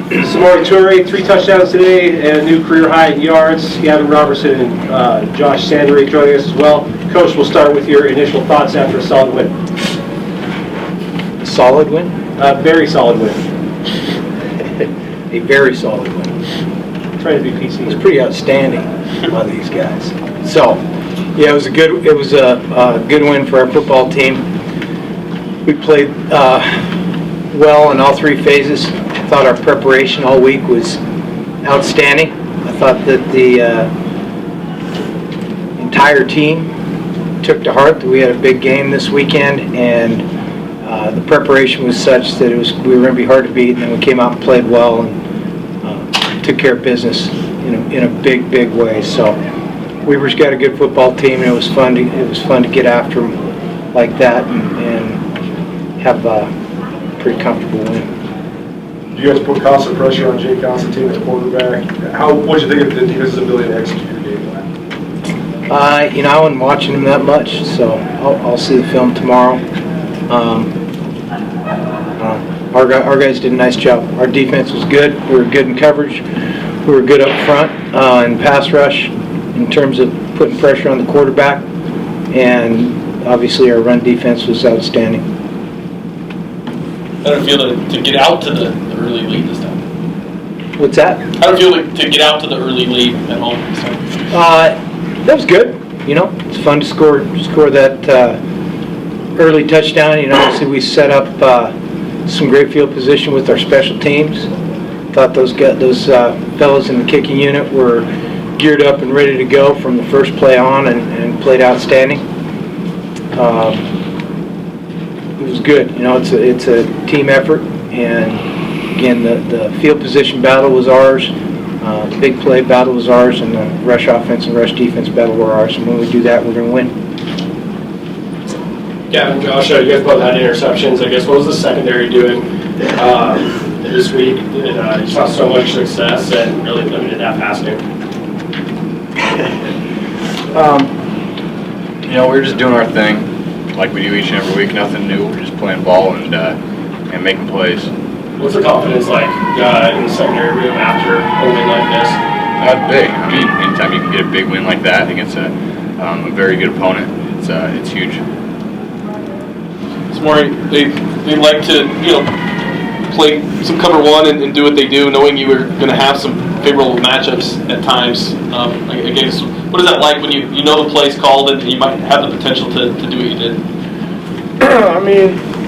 Samori Toure, 3 touchdowns today and a new career high in yards. Gavin Robertson and Josh Sandry joining us as well. Coach, we'll start with your initial thoughts after a solid win. Solid win? Very solid win. A very solid win. Trying to be PC. It was pretty outstanding by these guys. So, yeah, it was a good win for our football team. We played well in all 3 phases. I thought our preparation all week was outstanding. I thought that the entire team took to heart that we had a big game this weekend, and the preparation was such that we were going to be hard to beat, and then we came out and played well and took care of business in a big way. So Weaver's got a good football team, and it was fun to get after them like that and have a pretty comfortable win. You guys put constant pressure on Jay Constantine, the quarterback. What did you think of the defense's ability to execute your game plan? I wasn't watching him that much, so I'll see the film tomorrow. Our guys did a nice job. Our defense was good. We were good in coverage. We were good up front in pass rush in terms of putting pressure on the quarterback, and obviously our run defense was outstanding. How did it feel to get out to the early lead this time? What's that? How did it feel to get out to the early lead at home this time? That was good. It's fun to score that early touchdown. Obviously we set up some great field position with our special teams. Thought those fellas in the kicking unit were geared up and ready to go from the first play on and played outstanding. It was good. It's a team effort, and again the field position battle was ours. The big play battle was ours, and the rush offense and rush defense battle were ours. And when we do that, we're going to win. Gavin, Josh, you guys both had interceptions. I guess what was the secondary doing this week? You saw so much success and really limited that pass game. We were just doing our thing like we do each and every week. Nothing new. We're just playing ball and making plays. What's the confidence like in the secondary room after a win like this? Big. Anytime you can get a big win like that against a very good opponent, it's huge. Samori, they like to play some cover one and do what they do, knowing you were going to have some favorable matchups at times. I guess, what is that like when you know the play's called and you might have the potential to do what you did?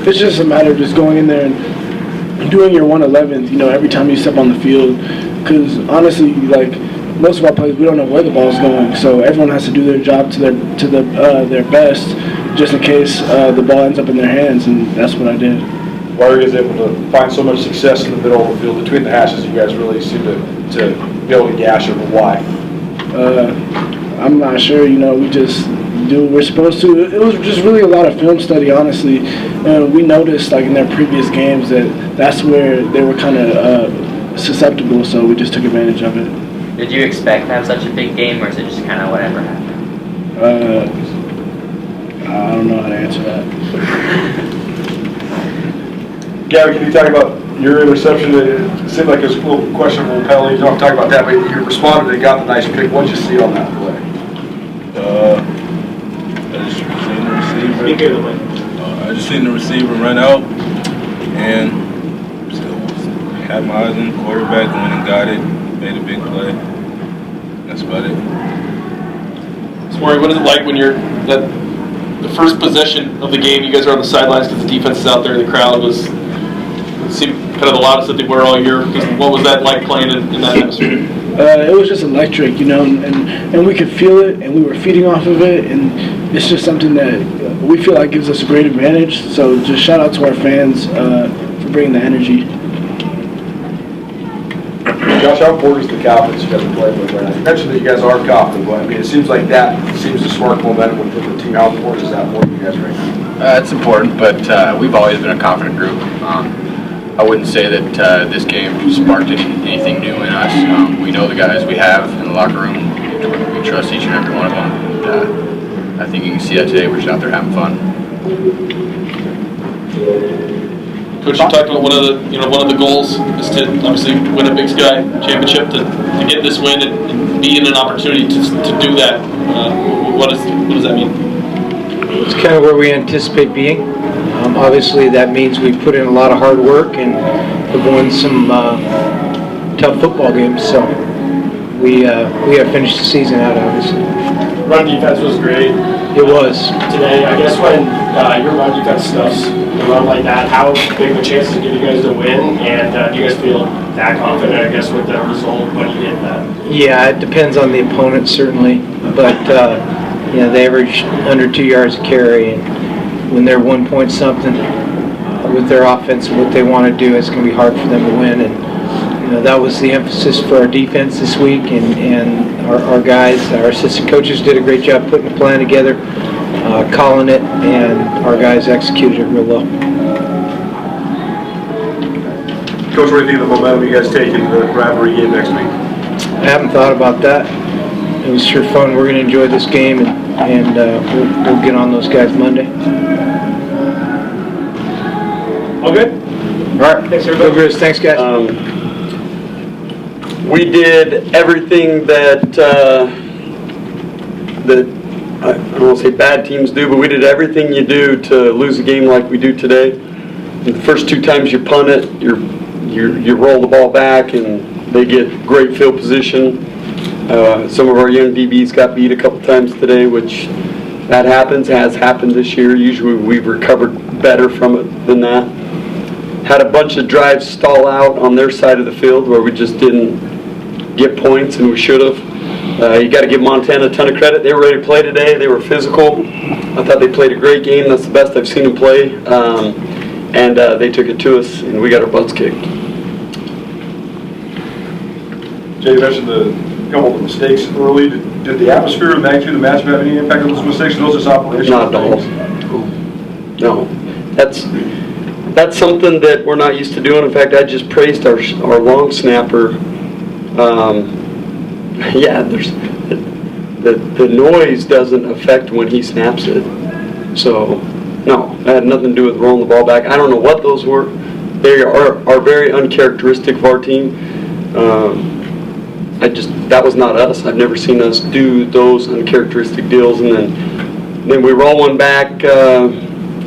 It's just a matter of just going in there and doing your 111th, every time you step on the field. Because honestly, most of our players, we don't know where the ball's going, so everyone has to do their job to their best, just in case the ball ends up in their hands, and that's what I did. Why are you guys able to find so much success in the middle of the field between the hashes? You guys really seem to be able to gash it, but why? I'm not sure. We just do what we're supposed to. It was just really a lot of film study, honestly. We noticed, in their previous games, that's where they were kind of susceptible, so we just took advantage of it. Did you expect to have such a big game, or is it just kind of whatever happened? I don't know how to answer that. Gavin, can you talk about your interception? It seemed like it was a little questionable penalty. You don't have to talk about that, but you responded and got the nice pick. What did you see on that play? I just seen the receiver run out and had my eyes on the quarterback, went and got it, made a big play. That's about it. Samori, what is it like when you're the first possession of the game? You guys are on the sidelines because the defense is out there. The crowd seemed kind of the loudest that they were all year. What was that like playing in that atmosphere? It was just electric, and we could feel it, and we were feeding off of it, and it's just something that we feel like gives us a great advantage. So just shout out to our fans for bringing the energy. Josh, how important is the confidence you guys are playing with right now? You mentioned that you guys are confident, but it seems like that seems to spark momentum within the team. How important is that for you guys right now? It's important, but we've always been a confident group. I wouldn't say that this game sparked anything new in us. We know the guys we have in the locker room. We trust each and every one of them. And, I think you can see that today. We're just out there having fun. Coach, you talked about one of the goals is to obviously win a Big Sky championship. To get this win and be in an opportunity to do that. What does that mean? It's kind of where we anticipate being. Obviously, that means we put in a lot of hard work and have won some tough football games. So we have finished the season out, obviously. Run defense was great It was. today. I guess when your run defense stuffs the run like that, how big of a chance does it give you guys to win? And do you guys feel that confident, I guess, with the result when you get that? Yeah, it depends on the opponent, certainly. But, they average under 2 yards a carry. And when they're 1 point something with their offense and what they want to do, it's going to be hard for them to win. And, that was the emphasis for our defense this week. And our guys, our assistant coaches did a great job putting the plan together, calling it, and our guys executed it real well. Coach, what do you think of the momentum you guys take into the rivalry game next week? I haven't thought about that. It was sure fun. We're going to enjoy this game, and we'll get on those guys Monday. All good? All right. Thanks, everybody. Go Grizz. Thanks, guys. We did everything that I don't want to say bad teams do, but we did everything you do to lose a game like we do today. The first 2 times you punt it, you roll the ball back, and they get great field position. Some of our young DBs got beat a couple times today, which that has happened this year. Usually we've recovered better from it than that. Had a bunch of drives stall out on their side of the field where we just didn't get points, and we should have. You got to give Montana a ton of credit. They were ready to play today. They were physical. I thought they played a great game. That's the best I've seen them play. And they took it to us, and we got our butts kicked. Jay, you mentioned a couple of the mistakes early. Did the atmosphere and magnitude of the matchup have any impact on those mistakes? Or those just operational? Not at all. No. That's something that we're not used to doing. In fact, I just praised our long snapper. There's the noise doesn't affect when he snaps it. So, no, that had nothing to do with rolling the ball back. I don't know what those were. They are very uncharacteristic of our team. That was not us. I've never seen us do those uncharacteristic deals. And then we roll one back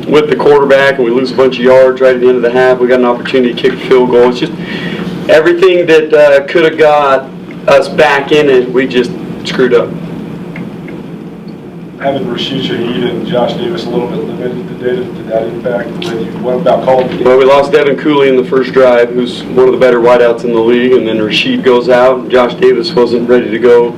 with the quarterback, and we lose a bunch of yards right at the end of the half. We got an opportunity to kick a field goal. It's just everything that could have got us back in it, we just screwed up. Having Rashid Shaheed and Josh Davis a little bit limited today, did that impact the way you went about calling the game? Well, we lost Devin Cooley in the first drive, who's one of the better wideouts in the league, and then Rashid goes out, and Josh Davis wasn't ready to go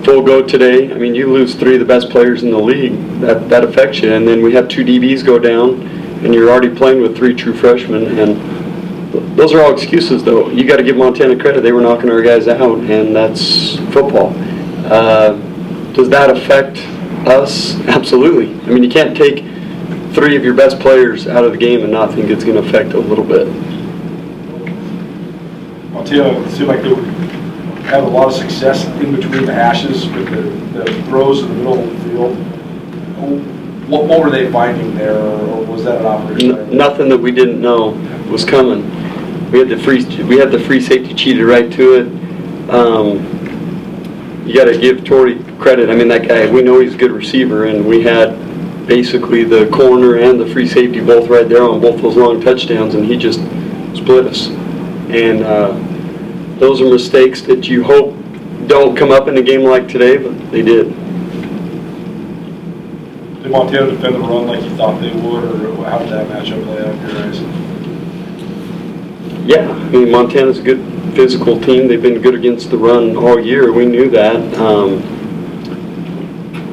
full go today. I mean, you lose 3 of the best players in the league, that affects you. And then we have 2 DBs go down, and you're already playing with 3 true freshmen. And those are all excuses, though. You got to give Montana credit. They were knocking our guys out, and that's football. Does that affect us? Absolutely. I mean, you can't take 3 of your best players out of the game and not think it's going to affect a little bit. Montana seemed like they were having a lot of success in between the hashes with the throws in the middle of the field. What were they finding there, or was that an operation? Nothing that we didn't know was coming. We had the free safety cheated right to it. You got to give Toure credit. I mean, that guy, we know he's a good receiver, and we had basically the corner and the free safety both right there on both those long touchdowns, and he just split us. And those are mistakes that you hope don't come up in a game like today, but they did. Did Montana defend the run like you thought they would, or how did that matchup play out in your eyes? Yeah, I mean, Montana's a good physical team. They've been good against the run all year. We knew that.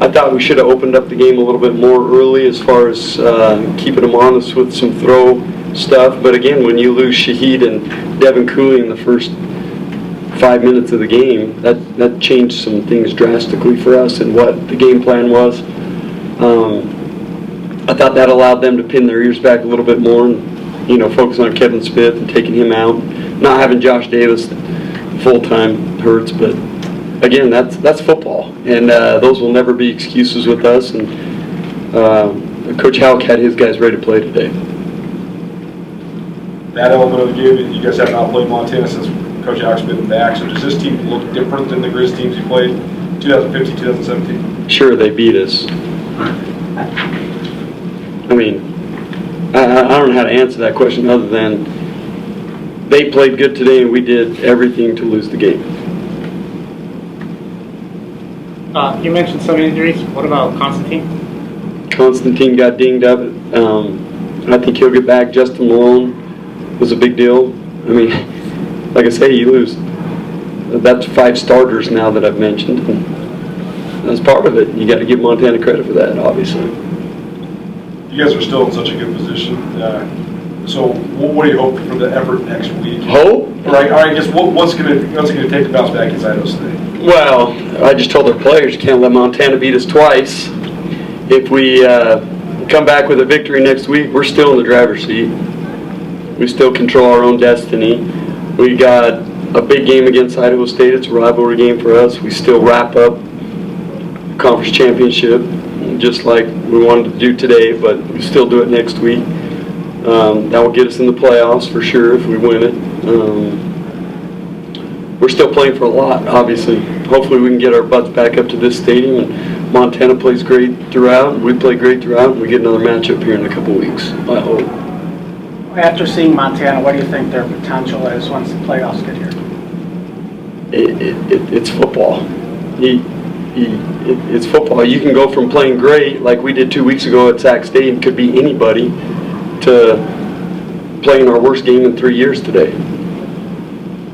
I thought we should have opened up the game a little bit more early as far as keeping them honest with some throw stuff. But again, when you lose Shaheed and Devin Cooley in the first 5 minutes of the game, that changed some things drastically for us and what the game plan was. I thought that allowed them to pin their ears back a little bit more and, focus on Kevin Smith and taking him out. Not having Josh Davis full-time hurts, but again, that's football, and those will never be excuses with us. And Coach Hauck had his guys ready to play today. that element of the game. You guys have not played Montana since Coach Hauck's been back, so does this team look different than the Grizz teams you played 2015, 2017? Sure, they beat us. I mean, I don't know how to answer that question other than they played good today and we did everything to lose the game. You mentioned some injuries. What about Constantine? Constantine got dinged up. I think he'll get back. Justin Malone was a big deal. I mean, like I say, you lose. That's 5 starters now that I've mentioned. And that's part of it. You got to give Montana credit for that, obviously. You guys are still in such a good position. So what do you hope for the effort next week? Hope? All right, I guess what's it going to take to bounce back inside those things? Well, I just told our players, you can't let Montana beat us twice. If we come back with a victory next week, we're still in the driver's seat. We still control our own destiny. We got a big game against Idaho State. It's a rivalry game for us. We still wrap up conference championship, just like we wanted to do today, but we still do it next week. That will get us in the playoffs for sure if we win it. We're still playing for a lot, obviously. Hopefully we can get our butts back up to this stadium, and Montana plays great throughout, we play great throughout, and we get another matchup here in a couple weeks, I hope. After seeing Montana, what do you think their potential is once the playoffs get here? It's football. It's football. You can go from playing great, like we did 2 weeks ago at Sac State, could be anybody, to playing our worst game in 3 years today.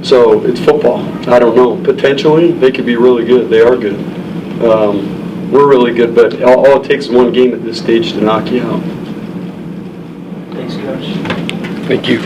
So it's football. I don't know. Potentially, they could be really good. They are good. We're really good, but all it takes is one game at this stage to knock you out. Thanks, Coach. Thank you.